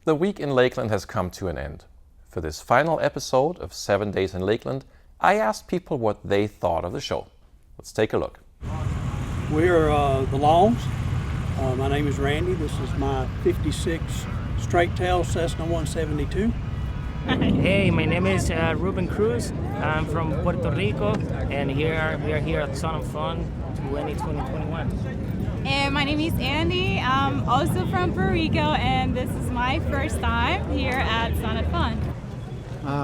The week in Lakeland has come to an end. For this final episode of 7 Days in Lakeland, I asked people what they thought of the show. Let's take a look. We're the Longs. My name is Randy. This is my 56 straight tail Cessna 172. Hey, my name is Ruben Cruz. I'm from Puerto Rico, and we are here at Son of Fun 2021. And my name is Andy. I'm also from Puerto Rico, and this is my first time here at Son of Fun.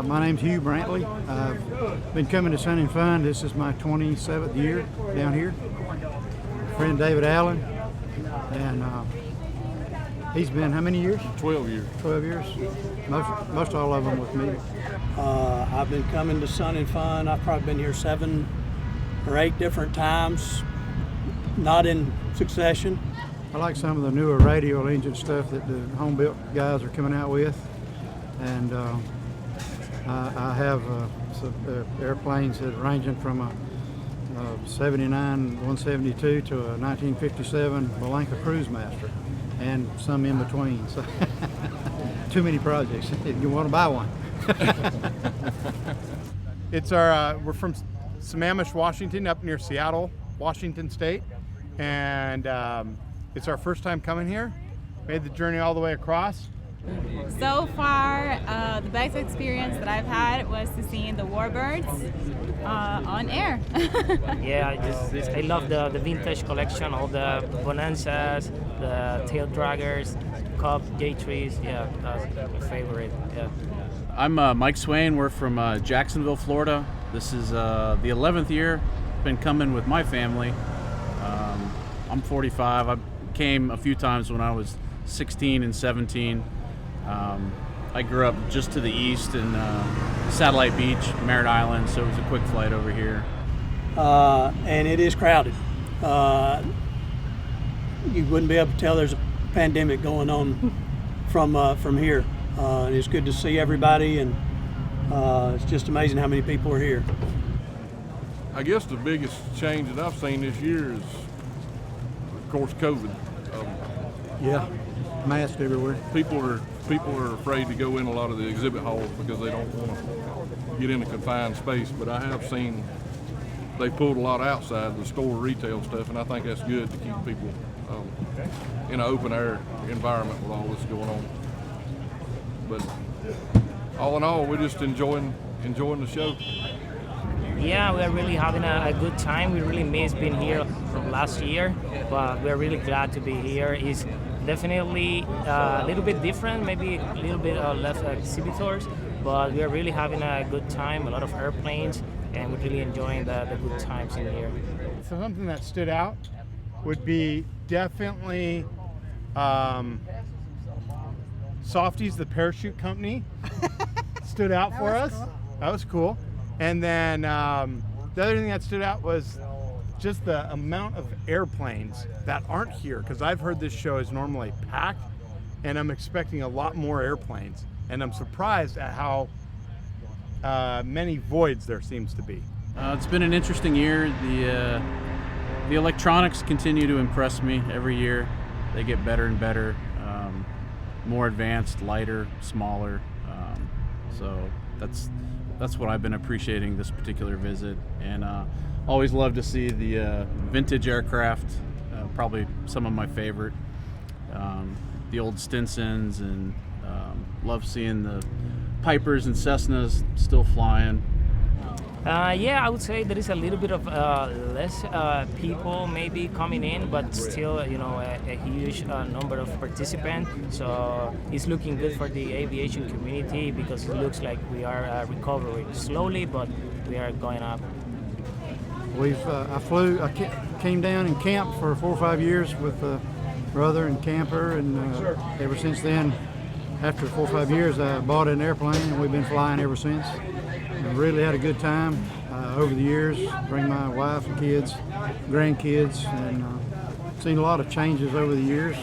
My name's Hugh Brantley. I've been coming to Sun and Fun. This is my 27th year down here. My friend David Allen, and he's been how many years? 12 years. 12 years. Most all of them with me. I've been coming to Sun and Fun. I've probably been here 7 or 8 different times, not in succession. I like some of the newer radial engine stuff that the home built guys are coming out with, and I have some airplanes that ranging from a 79 172 to a 1957 Bonanza Cruise Master, and some in between. So too many projects. You want to buy one? It's our we're from Sammamish, Washington, up near Seattle, Washington State, and it's our first time coming here. Made the journey all the way across. So far, the best experience that I've had was to see the warbirds on air. Yeah, I love the vintage collection, all the Bonanzas, the tail draggers, Cub J3s. Yeah, that's my favorite. Yeah. I'm Mike Swain. We're from Jacksonville, Florida. This is the 11th year. Been coming with my family. I'm 45. I came a few times when I was 16 and 17. I grew up just to the east in Satellite Beach, Merritt Island, so it was a quick flight over here. And it is crowded. You wouldn't be able to tell there's a pandemic going on from here. And it's good to see everybody, and it's just amazing how many people are here. I guess the biggest change that I've seen this year is, of course, COVID. Yeah, masks everywhere. People are afraid to go in a lot of the exhibit halls because they don't want to get in a confined space. But I have seen they pulled a lot outside the store retail stuff, and I think that's good to keep people in an open air environment with all this going on. But all in all, we're just enjoying the show. Yeah, we're really having a good time. We really missed being here from last year, but we're really glad to be here. It's definitely a little bit different, maybe a little bit less exhibitors, but we're really having a good time, a lot of airplanes, and we're really enjoying the good times in here. So something that stood out would be definitely Softies, the parachute company, stood out for us. Cool. That was cool. And then the other thing that stood out was just the amount of airplanes that aren't here, because I've heard this show is normally packed, and I'm expecting a lot more airplanes. And I'm surprised at how many voids there seems to be. It's been an interesting year. The electronics continue to impress me every year. They get better and better, more advanced, lighter, smaller. So that's what I've been appreciating this particular visit, and always love to see the vintage aircraft. Probably some of my favorite, the old Stinsons, and love seeing the Pipers and Cessnas still flying. Yeah, I would say there is a little bit of less people maybe coming in, but still, a huge number of participants. So it's looking good for the aviation community, because it looks like we are recovering slowly, but we are going up. I came down and camped for 4 or 5 years with brother and camper, and ever since then, after 4 or 5 years, I bought an airplane, and we've been flying ever since. And really had a good time over the years. Bring my wife and kids, grandkids, and seen a lot of changes over the years.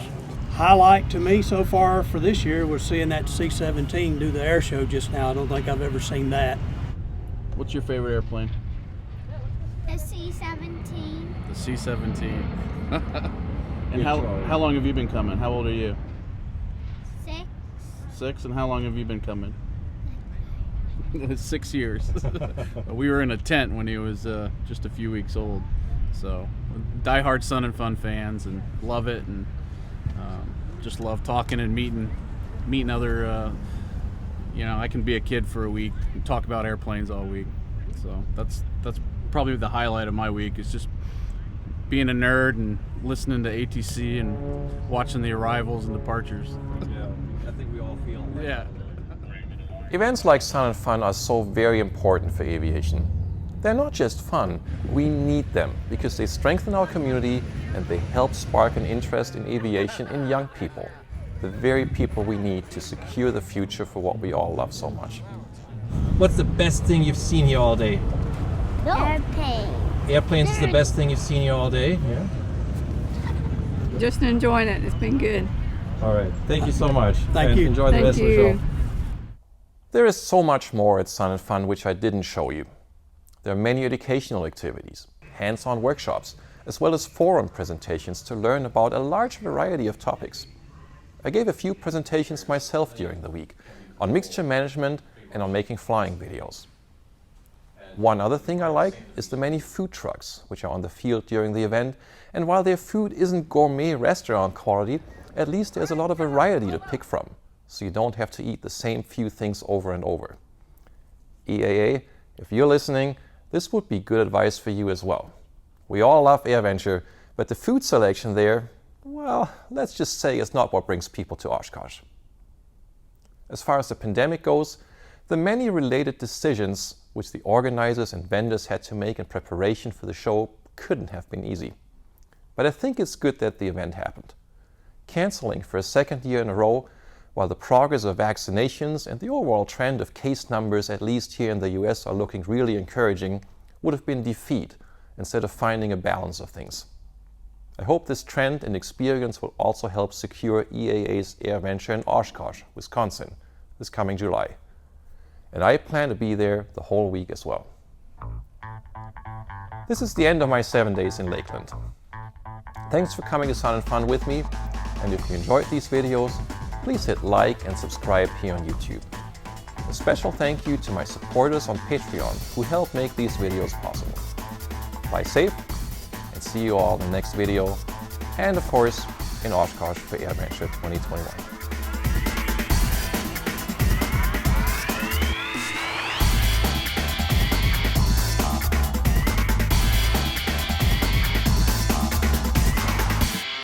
Highlight to me so far for this year was seeing that C-17 do the air show just now. I don't think I've ever seen that. What's your favorite airplane? The C-17. The C-17. And how long have you been coming? How old are you? 6. 6, and how long have you been coming? 6 years. We were in a tent when he was just a few weeks old. So, diehard Sun and Fun fans, and love it, and just love talking and meeting other. I can be a kid for a week and talk about airplanes all week. So that's probably the highlight of my week, is just being a nerd and listening to ATC and watching the arrivals and departures. Yeah, I think we all feel that. Yeah. Events like Sun and Fun are so very important for aviation. They're not just fun, we need them because they strengthen our community and they help spark an interest in aviation in young people, the very people we need to secure the future for what we all love so much. What's the best thing you've seen here all day? Airplane. Airplanes is the best thing you've seen here all day? Yeah. Just enjoying it. It's been good. All right. Thank you so much. Thank you. Enjoy the Thank rest of the you. show. There is so much more at Sun and Fun which I didn't show you. There are many educational activities, hands-on workshops, as well as forum presentations to learn about a large variety of topics. I gave a few presentations myself during the week on mixture management and on making flying videos. One other thing I like is the many food trucks which are on the field during the event, and while their food isn't gourmet restaurant quality, at least there's a lot of variety to pick from, so you don't have to eat the same few things over and over. EAA, if you're listening, this would be good advice for you as well. We all love AirVenture, but the food selection there, well, let's just say it's not what brings people to Oshkosh. As far as the pandemic goes, the many related decisions which the organizers and vendors had to make in preparation for the show couldn't have been easy. But I think it's good that the event happened. Canceling for a second year in a row, while the progress of vaccinations and the overall trend of case numbers, at least here in the US, are looking really encouraging, would have been defeat instead of finding a balance of things. I hope this trend and experience will also help secure EAA's AirVenture in Oshkosh, Wisconsin, this coming July. And I plan to be there the whole week as well. This is the end of my 7 days in Lakeland. Thanks for coming to Sun and Fun with me, and if you enjoyed these videos, please hit like and subscribe here on YouTube. A special thank you to my supporters on Patreon who help make these videos possible. Fly safe, and see you all in the next video, and of course in Oshkosh for AirVenture 2021.